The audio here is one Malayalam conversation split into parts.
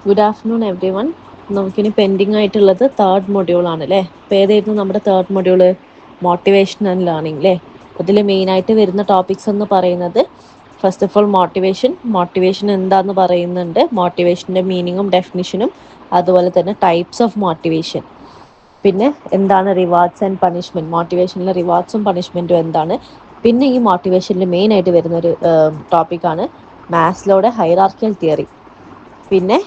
Good afternoon every one. നമുക്കിനി പെൻഡിങ് ആയിട്ടുള്ളത് തേർഡ് മൊഡ്യൂൾ ആണ് അല്ലേ. അപ്പോൾ ഏതായിരുന്നു നമ്മുടെ third module? Motivation and learning അല്ലേ. അതിൽ മെയിനായിട്ട് വരുന്ന ടോപ്പിക്സ് എന്ന് പറയുന്നത് ഫസ്റ്റ് ഓഫ് ഓൾ മോട്ടിവേഷൻ എന്താന്ന് പറയുന്നുണ്ട്, മോട്ടിവേഷൻ്റെ മീനിങ്ങും ഡെഫിനിഷനും, അതുപോലെ തന്നെ ടൈപ്സ് ഓഫ് മോട്ടിവേഷൻ, പിന്നെ എന്താണ് റിവാർഡ്സ് ആൻഡ് പണിഷ്മെൻറ്റ്, മോട്ടിവേഷനിലെ റിവാർഡ്സും പണിഷ്മെൻറ്റും എന്താണ്, പിന്നെ ഈ മോട്ടിവേഷനിൽ മെയിനായിട്ട് വരുന്നൊരു ടോപ്പിക്കാണ് മാസ്ലോയുടെ ഹൈറാർക്കിയൽ തിയറി, പിന്നെ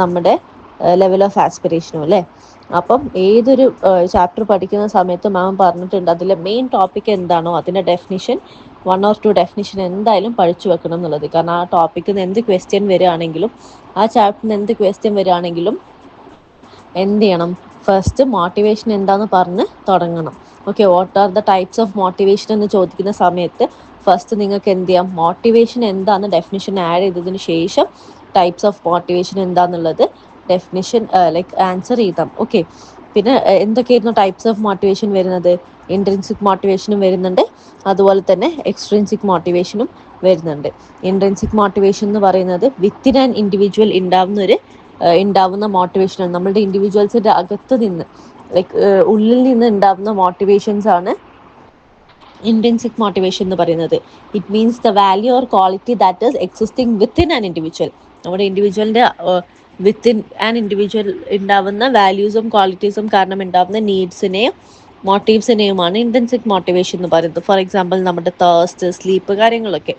നമ്മുടെ ലെവൽ ഓഫ് ആസ്പിറേഷനും അല്ലേ. അപ്പം ഏതൊരു ചാപ്റ്റർ പഠിക്കുന്ന സമയത്ത് മാം പറഞ്ഞിട്ടുണ്ട് അതിലെ മെയിൻ ടോപ്പിക് എന്താണോ അതിൻ്റെ ഡെഫിനിഷൻ 1 or 2 ഡെഫിനിഷൻ എന്തായാലും പഠിച്ചു വെക്കണം എന്നുള്ളത്. കാരണം ആ ടോപ്പിക്കിൽ നിന്ന് എന്ത് ക്വസ്റ്റ്യൻ വരികയാണെങ്കിലും, ആ ചാപ്റ്ററിൽ നിന്ന് എന്ത് ക്വസ്റ്റ്യൻ വരികയാണെങ്കിലും എന്ത് ചെയ്യണം, ഫസ്റ്റ് മോട്ടിവേഷൻ എന്താന്ന് പറഞ്ഞ് തുടങ്ങണം. Okay, what are the types of motivation എന്ന് ചോദിക്കുന്ന സമയത്ത് ഫസ്റ്റ് നിങ്ങൾക്ക് എന്ത് ചെയ്യാം, മോട്ടിവേഷൻ എന്താന്ന് ഡെഫിനിഷൻ ആഡ് ചെയ്തതിന് ശേഷം ടൈപ്സ് ഓഫ് മോട്ടിവേഷൻ എന്താന്നുള്ളത് ഡെഫിനിഷൻ ആൻസർ ചെയ്താം. ഓക്കെ, പിന്നെ എന്തൊക്കെയായിരുന്നു ടൈപ്സ് ഓഫ് മോട്ടിവേഷൻ വരുന്നത്? ഇൻട്രിൻസിക് മോട്ടിവേഷനും വരുന്നുണ്ട്, അതുപോലെ തന്നെ എക്സ്ട്രിൻസിക് മോട്ടിവേഷനും വരുന്നുണ്ട്. ഇൻട്രിൻസിക് മോട്ടിവേഷൻ എന്ന് പറയുന്നത് വിത്തിൻ ആൻ ഇൻഡിവിജ്വൽ ഉണ്ടാവുന്ന മോട്ടിവേഷനാണ്. നമ്മളുടെ ഇൻഡിവിജ്വൽസിന്റെ അകത്ത് നിന്ന് ഉള്ളിൽ നിന്ന് ഉണ്ടാവുന്ന മോട്ടിവേഷൻസ് ആണ് ഇൻട്രിൻസിക് മോട്ടിവേഷൻ എന്ന് പറയുന്നത്. It means the value or quality that is existing within an individual. നമ്മുടെ ഇൻഡിവിജ്വലിന്റെ വിത്തിൻ ആൻ ഇൻഡിവിജ്വൽ ഉണ്ടാവുന്ന വാല്യൂസും ക്വാളിറ്റീസും കാരണം ഉണ്ടാവുന്ന നീഡ്സിനെയും മോട്ടീവ്സിനെയുമാണ് ഇൻട്രിൻസിക് മോട്ടിവേഷൻ എന്ന് പറയുന്നത്. ഫോർ എക്സാമ്പിൾ നമ്മുടെ തേഴ്സ്റ്റ്, സ്ലീപ്പ്, കാര്യങ്ങളൊക്കെ.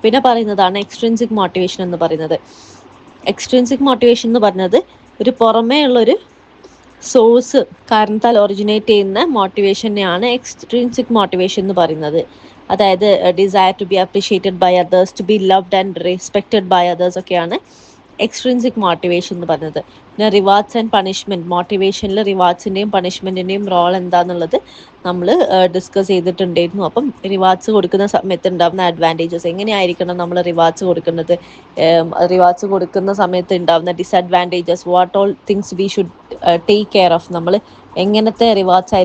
പിന്നെ പറയുന്നതാണ് എക്സ്ട്രിൻസിക് മോട്ടിവേഷൻ എന്ന് പറയുന്നത്. എക്സ്ട്രിൻസിക് മോട്ടിവേഷൻ എന്ന് പറഞ്ഞത് ഒരു പുറമേ ഉള്ളൊരു സോഴ്സ് കാരണത്താൽ ഒറിജിനേറ്റ് ചെയ്യുന്ന മോട്ടിവേഷനെയാണ് എക്സ്ട്രിൻസിക് മോട്ടിവേഷൻ എന്ന് പറയുന്നത്. അതായത് desire to be appreciated by others, to be loved and respected by others ഒക്കെയാണ് എക്സ്ട്രിൻസിക് മോട്ടിവേഷൻ എന്ന് പറയുന്നത്. പിന്നെ റിവാർഡ്സ് ആൻഡ് പണിഷ്മെൻറ്റ്, മോട്ടിവേഷനിൽ റിവാർഡ്സിൻ്റെയും പണിഷ്മെൻറ്റിൻ്റെയും റോൾ എന്താണെന്നുള്ളത് നമ്മൾ ഡിസ്കസ് ചെയ്തിട്ടുണ്ടായിരുന്നു. അപ്പം റിവാർഡ്സ് കൊടുക്കുന്ന സമയത്ത് ഉണ്ടാകുന്ന അഡ്വാൻറ്റേജസ്, എങ്ങനെയായിരിക്കണം നമ്മൾ റിവാർഡ്സ് കൊടുക്കുന്നത്, റിവാർഡ്സ് കൊടുക്കുന്ന സമയത്ത് ഉണ്ടാകുന്ന disadvantages, what all things we should take care of, നമ്മൾ എങ്ങനത്തെ റിവാർഡ്സ്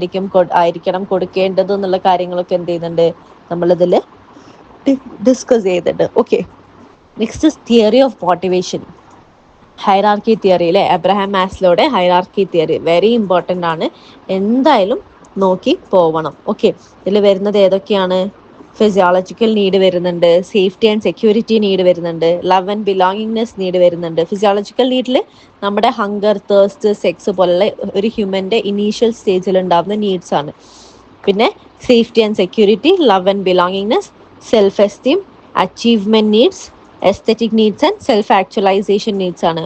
ആയിരിക്കണം കൊടുക്കേണ്ടത് എന്നുള്ള കാര്യങ്ങളൊക്കെ എന്ത് ചെയ്യുന്നുണ്ട്, നമ്മളിതിൽ ഡിസ്കസ് ചെയ്തിട്ടുണ്ട്. Okay, next theory of motivation, hierarchy theory അല്ലേ. അബ്രഹാം മാസ്ലോയുടെ ഹൈറാർക്കി തിയറി വെരി ഇമ്പോർട്ടൻ്റ് ആണ്, എന്തായാലും നോക്കി പോവണം. ഓക്കെ, ഇതിൽ വരുന്നത് ഏതൊക്കെയാണ്? ഫിസിയോളജിക്കൽ നീഡ് വരുന്നുണ്ട്, സേഫ്റ്റി ആൻഡ് സെക്യൂരിറ്റി നീഡ് വരുന്നുണ്ട്, ലവ് ആൻഡ് ബിലോങ്ങിങ്നെസ് നീഡ് വരുന്നുണ്ട്. ഫിസിയോളജിക്കൽ നീഡിൽ നമ്മുടെ ഹങ്കർ, തേഴ്സ്റ്റ്, സെക്സ് പോലുള്ള ഒരു ഹ്യൂമൻ്റെ ഇനീഷ്യൽ സ്റ്റേജിൽ ഉണ്ടാകുന്ന നീഡ്സ് ആണ്. പിന്നെ safety and security, love and belongingness, self esteem, achievement needs, aesthetic needs and self actualisation needs ആണ്.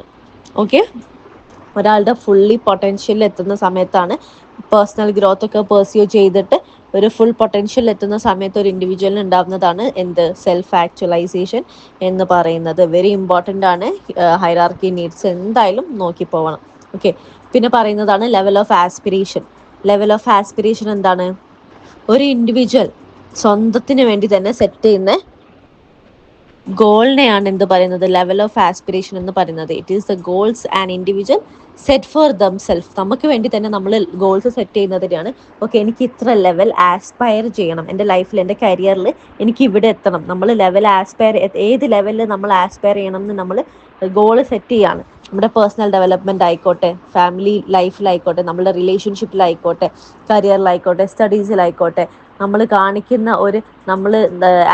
ഓക്കെ, ഒരാളുടെ ഫുള്ളി പൊട്ടൻഷ്യലിൽ എത്തുന്ന സമയത്താണ്, പേഴ്സണൽ ഗ്രോത്ത് ഒക്കെ പെർസ്യൂ ചെയ്തിട്ട് ഒരു ഫുൾ പൊട്ടൻഷ്യൽ എത്തുന്ന സമയത്ത് ഒരു ഇൻഡിവിജ്വലിന് ഉണ്ടാകുന്നതാണ് എന്ത്, സെൽഫ് ആക്ച്വലൈസേഷൻ എന്ന് പറയുന്നത്. വെരി ഇമ്പോർട്ടൻ്റ് ആണ്, ഹൈറാർക്കി നീഡ്സ് എന്തായാലും നോക്കി പോകണം. ഓക്കെ, പിന്നെ പറയുന്നതാണ് level of aspiration. Level of aspiration എന്താണ്? ഒരു ഇൻഡിവിജ്വൽ സ്വന്തത്തിന് വേണ്ടി തന്നെ സെറ്റ് ചെയ്യുന്ന ഗോളിനെയാണ് എന്ത് പറയുന്നത്, ലെവൽ ഓഫ് ആസ്പിറേഷൻ എന്ന് പറയുന്നത്. It is the goals and individual set for themself. നമുക്ക് വേണ്ടി തന്നെ നമ്മൾ ഗോൾസ് സെറ്റ് ചെയ്യുന്നതിനാണ്. ഓക്കെ, എനിക്ക് ഇത്ര ലെവൽ ആസ്പയർ ചെയ്യണം എൻ്റെ ലൈഫിൽ, എൻ്റെ കരിയറിൽ എനിക്ക് ഇവിടെ എത്തണം. നമ്മൾ ലെവൽ ആസ്പയർ, ഏത് ലെവലിൽ നമ്മൾ ആസ്പയർ ചെയ്യണം എന്ന് നമ്മൾ ഗോൾ സെറ്റ് ചെയ്യാണ്. നമ്മുടെ പേഴ്സണൽ ഡെവലപ്മെൻറ്റ് ആയിക്കോട്ടെ, ഫാമിലി ലൈഫിലായിക്കോട്ടെ, നമ്മുടെ റിലേഷൻഷിപ്പിലായിക്കോട്ടെ, കരിയറിലായിക്കോട്ടെ, സ്റ്റഡീസിലായിക്കോട്ടെ, നമ്മൾ കാണിക്കുന്ന ഒരു, നമ്മൾ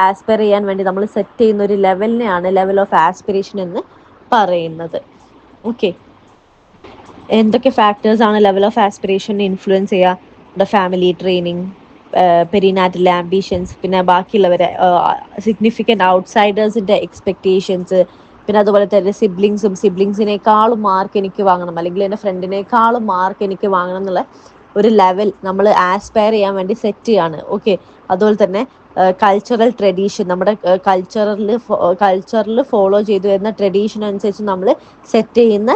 ആസ്പയർ ചെയ്യാൻ വേണ്ടി നമ്മൾ സെറ്റ് ചെയ്യുന്ന ഒരു ലെവലിനെയാണ് ലെവൽ ഓഫ് ആസ്പിറേഷൻ എന്ന് പറയുന്നത്. ഓക്കെ, എന്തൊക്കെ ഫാക്ടേഴ്സാണ് ലെവൽ ഓഫ് ആസ്പിറേഷനെ ഇൻഫ്ലുവൻസ് ചെയ്യുക? നമ്മുടെ ഫാമിലി, ട്രെയിനിങ്, പെരിനാറ്റൽ ആംബിഷൻസ്, പിന്നെ ബാക്കിയുള്ളവരെ സിഗ്നിഫിക്കൻറ്റ് ഔട്ട്സൈഡേഴ്സിൻ്റെ എക്സ്പെക്റ്റേഷൻസ്, പിന്നെ അതുപോലെ തന്നെ സിബ്ലിങ്സിനേക്കാളും മാർക്ക് എനിക്ക് വാങ്ങണം, അല്ലെങ്കിൽ എൻ്റെ ഫ്രണ്ടിനേക്കാളും മാർക്ക് എനിക്ക് വാങ്ങണം എന്നുള്ള ഒരു ലെവൽ നമ്മൾ ആസ്പയർ ചെയ്യാൻ വേണ്ടി സെറ്റ് ചെയ്യാണ്. ഓക്കെ, അതുപോലെ തന്നെ കൾച്ചറൽ ട്രഡീഷൻ, നമ്മുടെ കൾച്ചറിൽ ഫോളോ ചെയ്തു വരുന്ന ട്രഡീഷൻ അനുസരിച്ച് നമ്മൾ സെറ്റ് ചെയ്യുന്ന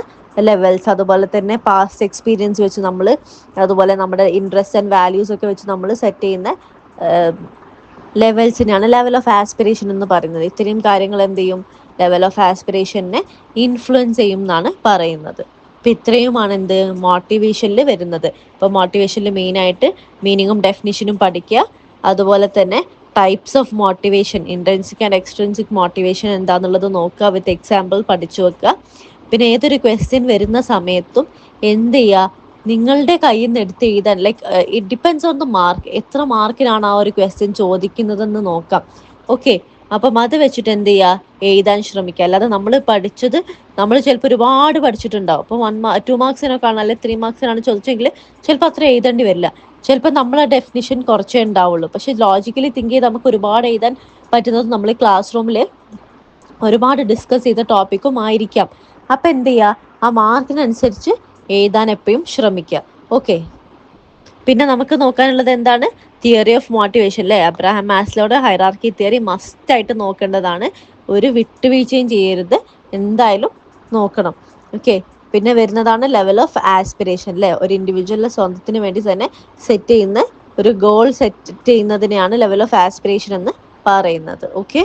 ലെവൽസ്, അതുപോലെ തന്നെ പാസ്റ്റ് എക്സ്പീരിയൻസ് വെച്ച് നമ്മൾ, അതുപോലെ നമ്മുടെ ഇൻട്രസ്റ്റ് ആൻഡ് വാല്യൂസ് ഒക്കെ വെച്ച് നമ്മൾ സെറ്റ് ചെയ്യുന്ന ലെവൽസിനാണ് ലെവൽ ഓഫ് ആസ്പിറേഷൻ എന്ന് പറയുന്നത്. ഇത്രയും കാര്യങ്ങൾ എന്ത് ചെയ്യും, ലെവൽ ഓഫ് ആസ്പിറേഷനെ ഇൻഫ്ലുവൻസ് ചെയ്യും എന്നാണ് പറയുന്നത്. അപ്പം ഇത്രയുമാണ് എന്ത്, മോട്ടിവേഷനിൽ വരുന്നത്. ഇപ്പോൾ മോട്ടിവേഷനിൽ മെയിനായിട്ട് മീനിങ്ങും ഡെഫിനിഷനും പഠിക്കുക, അതുപോലെ തന്നെ types of motivation, intrinsic and extrinsic motivation എന്താണെന്നുള്ളത് നോക്കുക, വിത്ത് എക്സാമ്പിൾ പഠിച്ചു വെക്കുക. പിന്നെ ഏതൊരു ക്വസ്റ്റ്യൻ വരുന്ന സമയത്തും എന്ത് ചെയ്യുക, നിങ്ങളുടെ കയ്യിൽ നിന്ന് എടുത്ത് എഴുതാൻ, like it depends on the mark, എത്ര മാർക്കിനാണ് ആ ഒരു ക്വസ്റ്റ്യൻ ചോദിക്കുന്നതെന്ന് നോക്കാം. ഓക്കെ, അപ്പം അത് വെച്ചിട്ട് എന്ത് ചെയ്യുക, എഴുതാൻ ശ്രമിക്കുക. അല്ലാതെ നമ്മൾ പഠിച്ചത് നമ്മൾ ചിലപ്പോൾ ഒരുപാട് പഠിച്ചിട്ടുണ്ടാവും. അപ്പോൾ 2 മാർക്സിനൊക്കെയാണ് അല്ലെങ്കിൽ 3 മാർക്സിനാണ് ചോദിച്ചെങ്കിൽ ചിലപ്പോൾ അത്ര എഴുതേണ്ടി വരില്ല. ചിലപ്പോൾ നമ്മളെ ഡെഫിനിഷൻ കുറച്ചേ ഉണ്ടാവുള്ളൂ. പക്ഷെ ലോജിക്കലി തിങ്ക് ചെയ്ത് നമുക്ക് ഒരുപാട് എഴുതാൻ പറ്റുന്നത് നമ്മൾ ക്ലാസ് റൂമിൽ ഒരുപാട് ഡിസ്കസ് ചെയ്ത ടോപ്പിക്കും ആയിരിക്കാം. അപ്പം എന്ത് ചെയ്യുക, ആ മാർക്കിനനുസരിച്ച് എഴുതാൻ എപ്പോഴും ശ്രമിക്കുക. ഓക്കെ, പിന്നെ നമുക്ക് നോക്കാനുള്ളത് എന്താണ്, തിയറി ഓഫ് മോട്ടിവേഷൻ അല്ലേ. അബ്രഹാം മാസ്ലോയുടെ ഹൈറാർക്കി തിയറി മസ്റ്റ് ആയിട്ട് നോക്കേണ്ടതാണ്. ഒരു വിട്ടുവീഴ്ചയും ചെയ്യരുത്, എന്തായാലും നോക്കണം. ഓക്കെ, പിന്നെ വരുന്നതാണ് ലെവൽ ഓഫ് ആസ്പിറേഷൻ അല്ലേ. ഒരു ഇൻഡിവിജ്വലിന്റെ സ്വന്തത്തിന് വേണ്ടി തന്നെ സെറ്റ് ചെയ്യുന്ന ഒരു ഗോൾ സെറ്റ് ചെയ്യുന്നതിനെയാണ് ലെവൽ ഓഫ് ആസ്പിറേഷൻ എന്ന് പറയുന്നത്. ഓക്കെ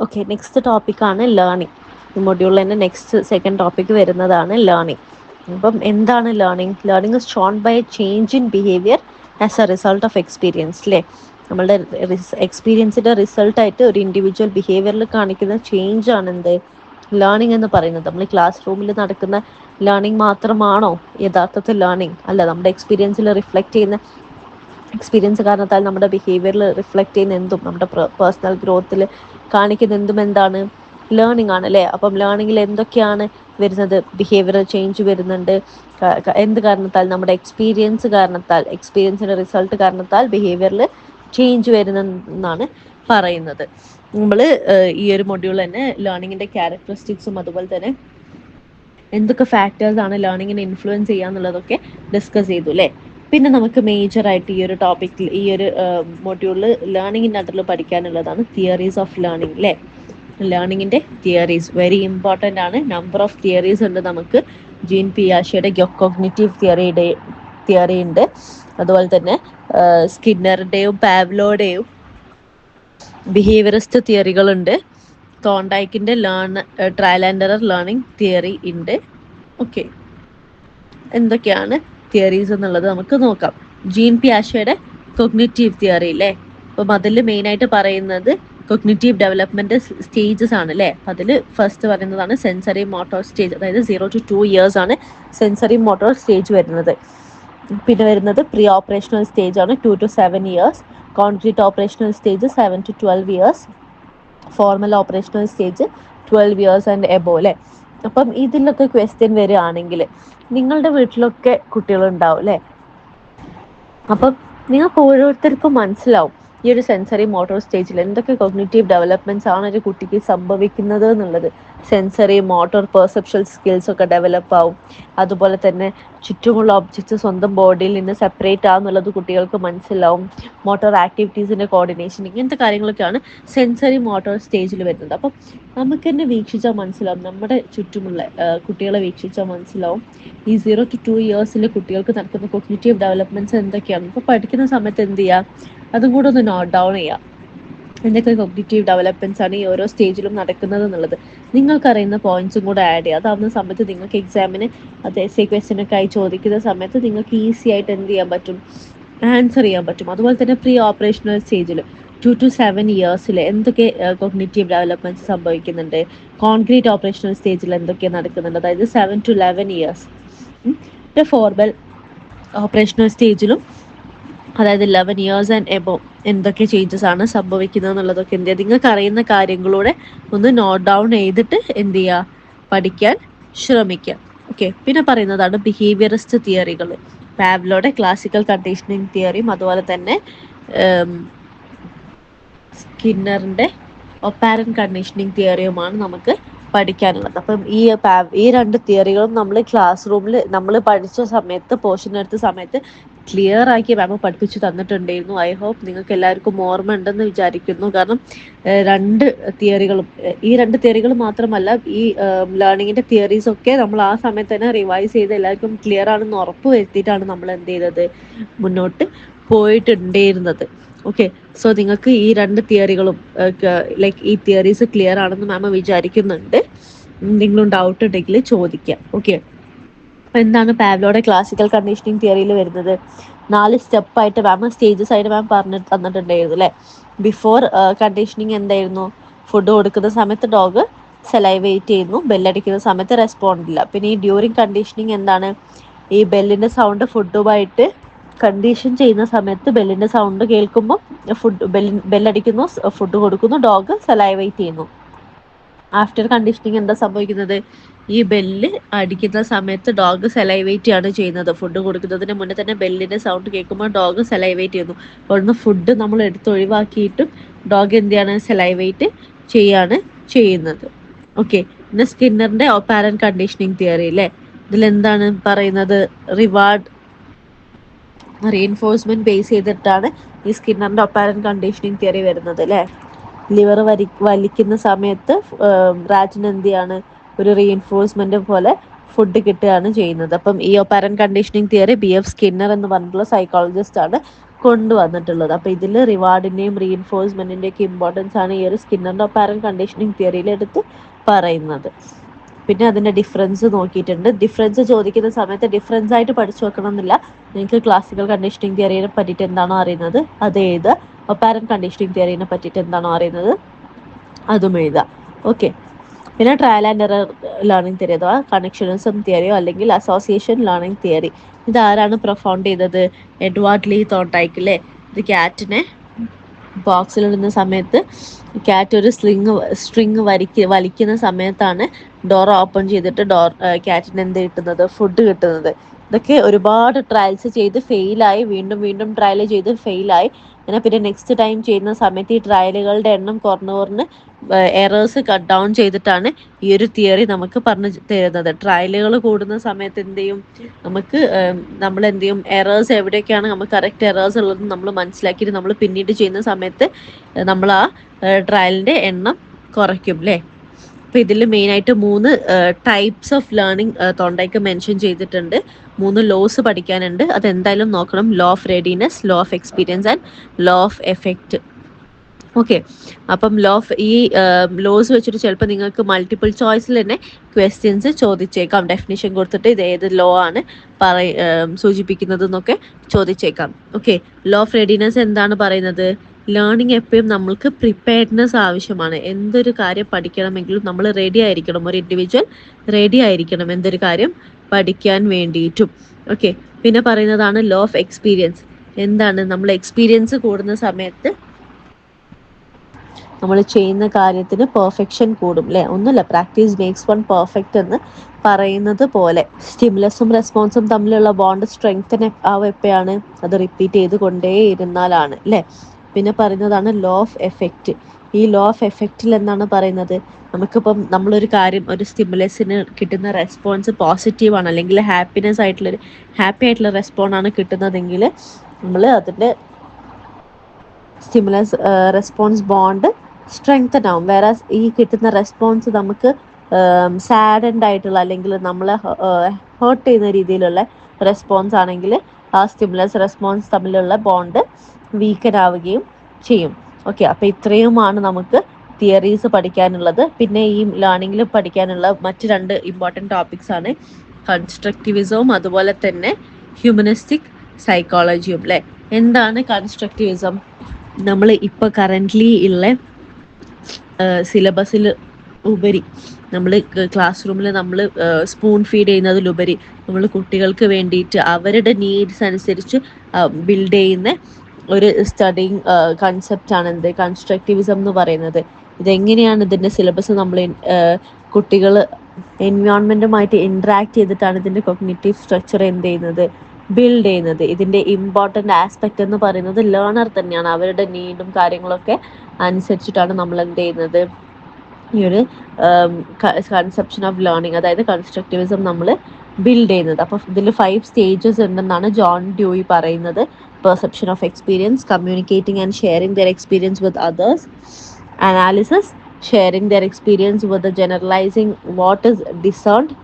ഓക്കെ, നെക്സ്റ്റ് ടോപ്പിക്കാണ് ലേണിംഗ്. ഈ മൊഡ്യൂളിൽ തന്നെ നെക്സ്റ്റ് സെക്കൻഡ് ടോപ്പിക് വരുന്നതാണ് ലേണിംഗ്. അപ്പം എന്താണ് learning? Learning is shown by a change in behaviour as a result of experience അല്ലേ. നമ്മളുടെ എക്സ്പീരിയൻസിൻ്റെ റിസൾട്ടായിട്ട് ഒരു ഇൻഡിവിജ്വൽ ബിഹേവിയറിൽ കാണിക്കുന്ന ചേഞ്ച് ആണ് എന്ത്, ലേണിംഗ് എന്ന് പറയുന്നത്. നമ്മൾ ക്ലാസ് റൂമിൽ നടക്കുന്ന ലേണിംഗ് മാത്രമാണോ യഥാർത്ഥത്തിൽ ലേണിംഗ്? അല്ല, നമ്മുടെ എക്സ്പീരിയൻസിൽ റിഫ്ലക്റ്റ് ചെയ്യുന്ന, എക്സ്പീരിയൻസ് കാരണത്താൽ നമ്മുടെ ബിഹേവിയറിൽ റിഫ്ലക്റ്റ് ചെയ്യുന്ന എന്തും, നമ്മുടെ പേഴ്സണൽ ഗ്രോത്തിൽ കാണിക്കുന്ന എന്തും എന്താണ്, ലേണിംഗ് ആണ് അല്ലേ. അപ്പം ലേണിങ്ങിൽ എന്തൊക്കെയാണ് വരുന്നത്? ബിഹേവിയറൽ ചേഞ്ച് വരുന്നുണ്ട്. എന്ത് കാരണത്താൽ? നമ്മുടെ എക്സ്പീരിയൻസ് കാരണത്താൽ, എക്സ്പീരിയൻസിൻ്റെ റിസൾട്ട് കാരണത്താൽ ബിഹേവിയറിൽ ചേഞ്ച് വരുന്നെന്നാണ് പറയുന്നത്. നമ്മൾ ഈ ഒരു മൊഡ്യൂൾ തന്നെ ലേണിങ്ങിൻ്റെ ക്യാരക്ടറിസ്റ്റിക്സും അതുപോലെ തന്നെ എന്തൊക്കെ ഫാക്ടേഴ്സ് ആണ് ലേണിങ്ങിനെ ഇൻഫ്ലുവൻസ് ചെയ്യുക എന്നുള്ളതൊക്കെ ഡിസ്കസ് ചെയ്തു അല്ലേ. പിന്നെ നമുക്ക് മേജറായിട്ട് ഈ ഒരു ടോപ്പിക്കിൽ, ഈ ഒരു മൊഡ്യൂളിൽ ലേണിങ്ങിൻ്റെ അതിൽ പഠിക്കാനുള്ളതാണ് തിയറീസ് ഓഫ് ലേണിംഗ് അല്ലേ. ലേണിങ്ങിൻ്റെ തിയറീസ് വെരി ഇമ്പോർട്ടൻ്റ് ആണ്. നമ്പർ ഓഫ് തിയറീസ് ഉണ്ട് നമുക്ക്. ജീൻ പിയാഷയുടെ കോഗ്നിറ്റീവ് തിയറി ഉണ്ട്. അതുപോലെ തന്നെ സ്കിന്നറുടെയും പാവ്ലോയുടെയും ബിഹേവിയറിസ്റ്റ് തിയറികളുണ്ട്. തോണ്ടൈക്കിൻ്റെ trial and error learning theory ഉണ്ട്. ഓക്കെ, എന്തൊക്കെയാണ് തിയറീസ് എന്നുള്ളത് നമുക്ക് നോക്കാം. ജീൻ പിയാഷയുടെ കൊഗ്നിറ്റീവ് തിയറി അല്ലേ. അപ്പം അതിൽ മെയിനായിട്ട് പറയുന്നത് കൊഗ്നിറ്റീവ് ഡെവലപ്മെൻറ്റ് സ്റ്റേജസ് ആണ് അല്ലേ. അതിൽ ഫസ്റ്റ് പറയുന്നതാണ് സെൻസറി മോട്ടോർ സ്റ്റേജ്, അതായത് 0 to 2 years ആണ് സെൻസറി മോട്ടോർ സ്റ്റേജ് വരുന്നത്. പിന്നെ വരുന്നത് പ്രീ ഓപ്പറേഷണൽ സ്റ്റേജ് ആണ് 2 to 7 years. Concrete operational stage 7 to 12 years. Formal operational stage 12 years and above അല്ലേ. അപ്പം ഇതിലൊക്കെ ക്വസ്റ്റ്യൻ വരികയാണെങ്കിൽ, നിങ്ങളുടെ വീട്ടിലൊക്കെ കുട്ടികളുണ്ടാവും അല്ലേ. അപ്പം നിങ്ങൾക്ക് ഓരോരുത്തർക്കും മനസ്സിലാവും ഈ ഒരു സെൻസറി മോട്ടോർ സ്റ്റേജിൽ എന്തൊക്കെ കോഗ്നിറ്റീവ് ഡെവലപ്മെൻറ്റ്സ് ആണ് ഒരു കുട്ടിക്ക് സംഭവിക്കുന്നത് എന്നുള്ളത്. സെൻസറി മോട്ടോർ പെർസെപ്ഷൻ സ്കിൽസ് ഒക്കെ ഡെവലപ്പ് ആവും. അതുപോലെ തന്നെ ചുറ്റുമുള്ള ഒബ്ജക്ട്സ് സ്വന്തം ബോഡിയിൽ നിന്ന് സെപ്പറേറ്റ് ആകുന്നുള്ളത് കുട്ടികൾക്ക് മനസ്സിലാവും. മോട്ടോർ ആക്ടിവിറ്റീസിൻ്റെ കോർഡിനേഷൻ, ഇങ്ങനത്തെ കാര്യങ്ങളൊക്കെയാണ് സെൻസറി മോട്ടോർ സ്റ്റേജിൽ വരുന്നത്. അപ്പം നമുക്ക് തന്നെ വീക്ഷിച്ചാൽ മനസ്സിലാവും, നമ്മുടെ ചുറ്റുമുള്ള കുട്ടികളെ വീക്ഷിച്ചാൽ മനസ്സിലാവും ഈ 0 to 2 years കുട്ടികൾക്ക് നടക്കുന്ന കോഗ്നിറ്റീവ് ഡെവലപ്മെൻറ്റ്സ് എന്തൊക്കെയാണ്. ഇപ്പോൾ പഠിക്കുന്ന സമയത്ത് എന്ത് ചെയ്യുക, അതും കൂടെ ഒന്ന് നോട്ട് ഡൗൺ ചെയ്യുക. എന്തൊക്കെ കോഗ്നിറ്റീവ് ഡെവലപ്മെൻറ്റ്സ് ആണ് ഈ ഓരോ സ്റ്റേജിലും നടക്കുന്നത് എന്നുള്ളത് നിങ്ങൾക്കറിയുന്ന പോയിന്റ്സും കൂടെ ആഡ് ചെയ്യുക. അതാവുന്ന സമയത്ത് നിങ്ങൾക്ക് എക്സാമിന് അത് എസ് എ ക്വസ്റ്റ്യനൊക്കെ ആയി ചോദിക്കുന്ന സമയത്ത് നിങ്ങൾക്ക് ഈസി ആയിട്ട് എന്ത് ചെയ്യാൻ പറ്റും, ആൻസർ ചെയ്യാൻ പറ്റും. അതുപോലെ തന്നെ പ്രീ ഓപ്പറേഷണൽ സ്റ്റേജിൽ 2 to 7 years എന്തൊക്കെ കോഗ്നിറ്റീവ് ഡെവലപ്മെൻറ്റ്സ് സംഭവിക്കുന്നുണ്ട്, കോൺക്രീറ്റ് ഓപ്പറേഷണൽ സ്റ്റേജിൽ എന്തൊക്കെ നടക്കുന്നുണ്ട്, അതായത് 7 to 11 years. പിന്നെ ഫോർമൽ ഓപ്പറേഷണൽ സ്റ്റേജിലും, അതായത് 11 years ആൻഡ് എബോ എന്തൊക്കെ ചേഞ്ചസ് ആണ് സംഭവിക്കുന്നത് എന്നുള്ളതൊക്കെ എന്ത് ചെയ്യുക, നിങ്ങൾക്ക് അറിയുന്ന കാര്യങ്ങളൂടെ ഒന്ന് നോട്ട് ഡൗൺ ചെയ്തിട്ട് എന്ത് ചെയ്യുക, പഠിക്കാൻ ശ്രമിക്കുക. ഓക്കെ, പിന്നെ പറയുന്നതാണ് ബിഹേവിയറിസ്റ്റ് തിയറികൾ. പാവ്ലോയുടെ ക്ലാസിക്കൽ കണ്ടീഷനിങ് തിയറിയും അതുപോലെ തന്നെ സ്കിന്നറിൻ്റെ ഒപ്പാരൻ കണ്ടീഷനിങ് തിയറിയുമാണ് നമുക്ക് പഠിക്കാനുള്ളത്. അപ്പം ഈ രണ്ട് തിയറികളും നമ്മൾ ക്ലാസ് റൂമിൽ നമ്മൾ പഠിച്ച സമയത്ത്, പോർഷൻ എടുത്ത സമയത്ത് ക്ലിയർ ആക്കി മാം പഠിപ്പിച്ചു തന്നിട്ടുണ്ടായിരുന്നു. ഐ ഹോപ്പ് നിങ്ങൾക്ക് എല്ലാവർക്കും ഓർമ്മ ഉണ്ടെന്ന് വിചാരിക്കുന്നു. കാരണം ഈ രണ്ട് തിയറികൾ മാത്രമല്ല, ഈ ലേണിങ്ങിൻ്റെ തിയറീസൊക്കെ നമ്മൾ ആ സമയത്ത് തന്നെ റിവൈസ് ചെയ്ത് എല്ലാവർക്കും ക്ലിയർ ആണെന്ന് ഉറപ്പ് വരുത്തിയിട്ടാണ് നമ്മൾ എന്ത് ചെയ്തത്, മുന്നോട്ട് പോയിട്ടുണ്ടായിരുന്നത്. ഓക്കെ, സോ നിങ്ങൾക്ക് ഈ രണ്ട് തിയറികളും ലൈക്ക് ഈ തിയറീസ് ക്ലിയർ ആണെന്ന് മാം വിചാരിക്കുന്നുണ്ട്. എന്തെങ്കിലും ഡൗട്ട് ഉണ്ടെങ്കിൽ ചോദിക്കാം. ഓക്കെ, അപ്പോൾ എന്താണ് പാവ്ലോയുടെ ക്ലാസിക്കൽ കണ്ടീഷനിങ് തിയറിയിൽ വരുന്നത്? 4 സ്റ്റെപ്പായിട്ട് മാം സ്റ്റേജസ് ആയിട്ട് മാം പറഞ്ഞു തന്നിട്ടുണ്ടായിരുന്നു അല്ലേ. ബിഫോർ കണ്ടീഷനിങ് എന്തായിരുന്നു? ഫുഡ് കൊടുക്കുന്ന സമയത്ത് ഡോഗ് സലൈവേറ്റ് ചെയ്യുന്നു. ബെല്ലടിക്കുന്ന സമയത്ത് റെസ്പോണ്ട് ഇല്ല. പിന്നെ ഈ ഡ്യൂറിങ് കണ്ടീഷനിങ് എന്താണ്, ഈ ബെല്ലിന്റെ സൗണ്ട് ഫുഡുമായിട്ട് കണ്ടീഷൻ ചെയ്യുന്ന സമയത്ത് ബെല്ലിന്റെ സൗണ്ട് കേൾക്കുമ്പോൾ ബെല്ലടിക്കുന്നു, ഫുഡ് കൊടുക്കുന്നു, ഡോഗ് സലൈവേറ്റ് ചെയ്യുന്നു. ആഫ്റ്റർ കണ്ടീഷനിങ് എന്താ സംഭവിക്കുന്നത്, ഈ ബെല്ല് അടിക്കുന്ന സമയത്ത് ഡോഗ് സലൈവേറ്റ് ആണ് ചെയ്യുന്നത്. ഫുഡ് കൊടുക്കുന്നതിന് മുന്നേ തന്നെ ബെല്ലിന്റെ സൗണ്ട് കേൾക്കുമ്പോൾ ഡോഗ് സലൈവേറ്റ് ചെയ്യുന്നു. അവിടുന്ന് ഫുഡ് നമ്മൾ എടുത്ത് ഒഴിവാക്കിയിട്ടും ഡോഗ് എന്ത് ചെയ്യാണ്, സലൈവേറ്റ് ചെയ്യാണ് ചെയ്യുന്നത്. ഓക്കെ. പിന്നെ സ്കിന്നറിന്റെ ഓപ്പാരന്റ് കണ്ടീഷനിങ് തിയറി അല്ലേ, ഇതിലെന്താണ് പറയുന്നത്, റീഇൻഫോഴ്സ്മെന്റ് ബേസ് ചെയ്തിട്ടാണ് ഈ സ്കിന്നറിന്റെ ഒപ്പാരന്റ് കണ്ടീഷനിങ് തിയറി വരുന്നത് അല്ലേ. ലിവർ വലിക്കുന്ന സമയത്ത് റാറ്റിന് എന്ത് ചെയ്യാണ്, ഒരു റീഇൻഫോഴ്സ്മെന്റ് പോലെ ഫുഡ് കിട്ടുകയാണ് ചെയ്യുന്നത്. അപ്പം ഈ ഒപ്പാരന്റ് കണ്ടീഷനിങ് തിയറി BF സ്കിന്നർ എന്ന് പറഞ്ഞിട്ടുള്ള സൈക്കോളജിസ്റ്റ് ആണ് കൊണ്ടുവന്നിട്ടുള്ളത്. അപ്പൊ ഇതിൽ റിവാർഡിന്റെയും റീഇൻഫോഴ്സ്മെന്റിന്റെയും ഒക്കെ ഇമ്പോർട്ടൻസ് ആണ് ഈ ഒരു സ്കിന്നറിന്റെ ഒപ്പാരന്റ് കണ്ടീഷനിങ് തിയറിയിൽ എടുത്ത് പറയുന്നത്. പിന്നെ അതിന്റെ ഡിഫറൻസ് നോക്കിയിട്ടുണ്ട്. ഡിഫറൻസ് ചോദിക്കുന്ന സമയത്ത് ഡിഫറൻസ് ആയിട്ട് പഠിച്ചു വെക്കണം എന്നില്ല. നിങ്ങൾക്ക് ക്ലാസിക്കൽ കണ്ടീഷനിങ് തിയറിനെ പറ്റിയിട്ട് എന്താണോ അറിയുന്നത് അത് എഴുതുക. ഒപ്പാരന്റ് കണ്ടീഷനിങ് തിയറിനെ പറ്റിയിട്ട് എന്താണോ അറിയുന്നത് അതും എഴുതുക. ഓക്കെ. പിന്നെ trial and error learning theory അഥവാ കണക്ഷനിസം തിയറിയോ അല്ലെങ്കിൽ അസോസിയേഷൻ ലേണിംഗ് തിയറി. ഇതാരാണ് പ്രൊഫൗണ്ട് ചെയ്തത്, എഡ്വാർഡ് ലീ തോണ്ടൈക്ക് അല്ലേ. ഇത് ക്യാറ്റിനെ ബോക്സിലിടുന്ന സമയത്ത് ക്യാറ്റ് ഒരു സ്ട്രിങ് വലിക്കുന്ന സമയത്താണ് ഡോർ ഓപ്പൺ ചെയ്തിട്ട് ക്യാറ്റിന് എന്ത് കിട്ടുന്നത്, ഫുഡ് കിട്ടുന്നത്. ഇതൊക്കെ ഒരുപാട് ട്രയൽസ് ചെയ്ത് ഫെയിലായി, വീണ്ടും വീണ്ടും ട്രയൽ ചെയ്ത് ഫെയിലായി. അങ്ങനെ പിന്നെ നെക്സ്റ്റ് ടൈം ചെയ്യുന്ന സമയത്ത് ഈ ട്രയലുകളുടെ എണ്ണം കുറഞ്ഞ് എറേഴ്സ് കട്ട് ഡൗൺ ചെയ്തിട്ടാണ് ഈ ഒരു തിയറി നമുക്ക് പറഞ്ഞു തരുന്നത്. ട്രയലുകൾ കൂടുന്ന സമയത്ത് എന്ത് ചെയ്യും, നമുക്ക് നമ്മൾ എന്ത് ചെയ്യും, എറേഴ്സ് എവിടെയൊക്കെയാണ് നമുക്ക് കറക്റ്റ് എറേഴ്സ് ഉള്ളത് നമ്മൾ മനസ്സിലാക്കിയിട്ട് നമ്മൾ പിന്നീട് ചെയ്യുന്ന സമയത്ത് നമ്മൾ ആ ട്രയലിന്റെ എണ്ണം കുറയ്ക്കും അല്ലേ. അപ്പോൾ ഇതിൽ മെയിനായിട്ട് 3 ടൈപ്സ് ഓഫ് ലേണിംഗ് തോണ്ടൈക്ക് മെൻഷൻ ചെയ്തിട്ടുണ്ട്. 3 ലോസ് പഠിക്കാനുണ്ട്, അതെന്തായാലും നോക്കണം. Law of readiness, law of experience and law of effect. Okay. അപ്പം ഈ ലോസ് വെച്ചിട്ട് ചിലപ്പോൾ നിങ്ങൾക്ക് മൾട്ടിപ്പിൾ ചോയ്സിൽ തന്നെ ക്വസ്റ്റ്യൻസ് ചോദിച്ചേക്കാം. ഡെഫിനിഷൻ കൊടുത്തിട്ട് ഇത് ഏത് ലോ ആണ് സൂചിപ്പിക്കുന്നത് എന്നൊക്കെ ചോദിച്ചേക്കാം. ഓക്കെ. ലോ ഓഫ് റെഡിനെസ് എന്താണ് പറയുന്നത്, ലേണിംഗ് എപ്പോഴും നമ്മൾക്ക് പ്രിപ്പയർഡ്നെസ് ആവശ്യമാണ്. എന്തൊരു കാര്യം പഠിക്കണമെങ്കിലും നമ്മൾ റെഡി ആയിരിക്കണം. ഒരു ഇൻഡിവിജ്വൽ റെഡി ആയിരിക്കണം എന്തൊരു കാര്യം പഠിക്കാൻ വേണ്ടിയിട്ടും. ഓക്കെ. പിന്നെ പറയുന്നതാണ് ലോ ഓഫ് എക്സ്പീരിയൻസ്. എന്താണ്, നമ്മൾ എക്സ്പീരിയൻസ് കൂടുന്ന സമയത്ത് നമ്മൾ ചെയ്യുന്ന കാര്യത്തിന് പെർഫെക്ഷൻ കൂടും അല്ലേ. ഒന്നുമില്ല, പ്രാക്ടീസ് മേക്സ് വൺ പെർഫെക്റ്റ് എന്ന് പറയുന്നത് പോലെ സ്റ്റിമുലസും റെസ്പോൺസും തമ്മിലുള്ള ബോണ്ട് സ്ട്രെങ്തൻ എപ്പോഴാണ്, അത് റിപ്പീറ്റ് ചെയ്ത് കൊണ്ടേ ഇരുന്നാലാണ് അല്ലേ. പിന്നെ പറയുന്നതാണ് ലോ ഓഫ് എഫക്റ്റ്. ഈ ലോ ഓഫ് എഫക്റ്റിൽ എന്താണ് പറയുന്നത്, നമുക്കിപ്പം നമ്മളൊരു കാര്യം, ഒരു സ്റ്റിമുലസിന് കിട്ടുന്ന റെസ്പോൺസ് പോസിറ്റീവാണ് അല്ലെങ്കിൽ ഹാപ്പി ആയിട്ടുള്ള റെസ്പോണ്ട് ആണ് കിട്ടുന്നതെങ്കിൽ നമ്മൾ അതിൻ്റെ സ്റ്റിമുലസ് റെസ്പോൺസ് ബോണ്ട് സ്ട്രെങ്തൻ ആവും. വേറെ ഈ കിട്ടുന്ന റെസ്പോൺസ് നമുക്ക് സാഡൻഡ് ആയിട്ടുള്ള അല്ലെങ്കിൽ നമ്മളെ ഹേർട്ട് ചെയ്യുന്ന രീതിയിലുള്ള റെസ്പോൺസ് ആണെങ്കിൽ ആ സ്റ്റിമുലസ് റെസ്പോൺസ് തമ്മിലുള്ള ബോണ്ട് വീക്കൻ ആവുകയും ചെയ്യും. ഓക്കെ. അപ്പോൾ ഇത്രയുമാണ് നമുക്ക് തിയറീസ് പഠിക്കാനുള്ളത്. പിന്നെ ഈ ലേണിംഗിൽ പഠിക്കാനുള്ള മറ്റ് 2 ഇമ്പോർട്ടൻറ്റ് ടോപ്പിക്സ് ആണ് കൺസ്ട്രക്റ്റിവിസവും അതുപോലെ തന്നെ ഹ്യൂമനിസ്റ്റിക് സൈക്കോളജിയും അല്ലേ. എന്താണ് കൺസ്ട്രക്റ്റിവിസം, നമ്മൾ ഇപ്പോൾ കറൻ്റ്ലി ഉള്ള സിലബസിൽ ഉപരി നമ്മൾ ക്ലാസ് റൂമിൽ നമ്മൾ സ്പൂൺ ഫീഡ് ചെയ്യുന്നതിലുപരി നമ്മൾ കുട്ടികൾക്ക് വേണ്ടിയിട്ട് അവരുടെ നീഡ്സ് അനുസരിച്ച് ബിൽഡ് ചെയ്യുന്ന ഒരു സ്റ്റഡിങ് കൺസെപ്റ്റാണ് എന്ത്, കൺസ്ട്രക്റ്റിവിസം എന്ന് പറയുന്നത്. ഇതെങ്ങനെയാണ് ഇതിൻ്റെ സിലബസ് നമ്മൾ കുട്ടികൾ എൻവയോൺമെൻറ്റുമായിട്ട് ഇൻട്രാക്ട് ചെയ്തിട്ടാണ് ഇതിൻ്റെ കൊഗ്നിറ്റീവ് സ്ട്രക്ചർ എന്ത് ചെയ്യുന്നത്, ബിൽഡ് ചെയ്യുന്നത്. ഇതിൻ്റെ ഇമ്പോർട്ടൻ്റ് ആസ്പെക്റ്റ് എന്ന് പറയുന്നത് ലേണർ തന്നെയാണ്. അവരുടെ നീഡും കാര്യങ്ങളൊക്കെ അനുസരിച്ചിട്ടാണ് നമ്മൾ എന്ത് ചെയ്യുന്നത്, ഈ ഒരു കൺസെപ്ഷൻ ഓഫ് ലേണിംഗ് അതായത് കൺസ്ട്രക്റ്റിവിസം നമ്മൾ ബിൽഡ് ചെയ്യുന്നത്. അപ്പോൾ ഇതിൽ 5 സ്റ്റേജസ് ഉണ്ടെന്നാണ് ജോൺ ഡ്യൂയി പറയുന്നത്. Perception of experience, communicating and sharing their experience with others, analysis, sharing their experience with generalising what is discerned,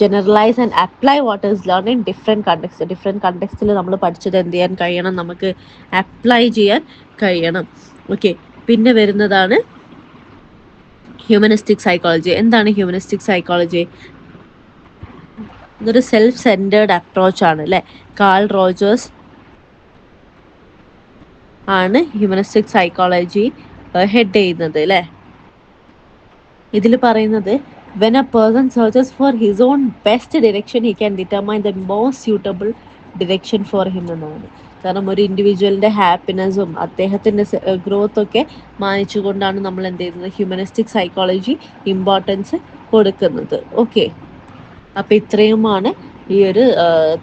generalise and apply what is learn in different context. Different കണ്ടെക്സ്റ്റിൽ നമ്മൾ പഠിച്ചത് എന്ത് ചെയ്യാൻ കഴിയണം, നമുക്ക് അപ്ലൈ ചെയ്യാൻ കഴിയണം. ഓക്കെ. പിന്നെ വരുന്നതാണ് ഹ്യൂമനിസ്റ്റിക് സൈക്കോളജി. എന്താണ് ഹ്യൂമനിസ്റ്റിക് സൈക്കോളജി? ഇതൊരു സെൽഫ് സെൻറ്റേർഡ് അപ്രോച്ച് ആണ് അല്ലേ. കാൾ റോജേഴ്സ് ആണ് ഹ്യൂമനിസ്റ്റിക് സൈക്കോളജി ഹെഡ് ചെയ്യുന്നത് അല്ലേ. ഇതിൽ പറയുന്നത് when a person searches for his own best direction he can determine the most suitable direction for him എന്നാണ്. കാരണം ഒരു ഇൻഡിവിജ്വലിന്റെ ഹാപ്പിനെസ്സും അദ്ദേഹത്തിന്റെ ഗ്രോത്ത് ഒക്കെ മാനിച്ചുകൊണ്ടാണ് നമ്മൾ എന്ത് ചെയ്യുന്നത്, ഹ്യൂമനിസ്റ്റിക് സൈക്കോളജി ഇമ്പോർട്ടൻസ് കൊടുക്കുന്നത്. ഓക്കെ, അപ്പോൾ ഇത്രയുമാണ് ഈ ഒരു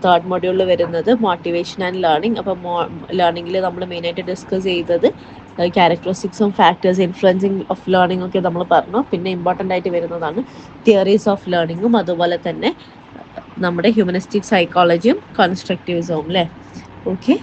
തേർഡ് മൊഡ്യൂളിൽ വരുന്നത്, മോട്ടിവേഷൻ ആൻഡ് ലേണിംഗ്. അപ്പോൾ ലേണിംഗിൽ നമ്മൾ മെയിനായിട്ട് ഡിസ്കസ് ചെയ്തത് ക്യാരക്ടറിസ്റ്റിക്സും ഫാക്ടേഴ്സ് ഇൻഫ്ലുവൻസിങ് ഓഫ് ലേണിംഗ് ഒക്കെ നമ്മൾ പറഞ്ഞു. പിന്നെ ഇമ്പോർട്ടൻ്റ് ആയിട്ട് വരുന്നതാണ് തിയറീസ് ഓഫ് ലേണിംഗും അതുപോലെ തന്നെ നമ്മുടെ ഹ്യൂമനിസ്റ്റിക് സൈക്കോളജിയും കൺസ്ട്രക്റ്റിവിസവും അല്ലേ. ഓക്കെ.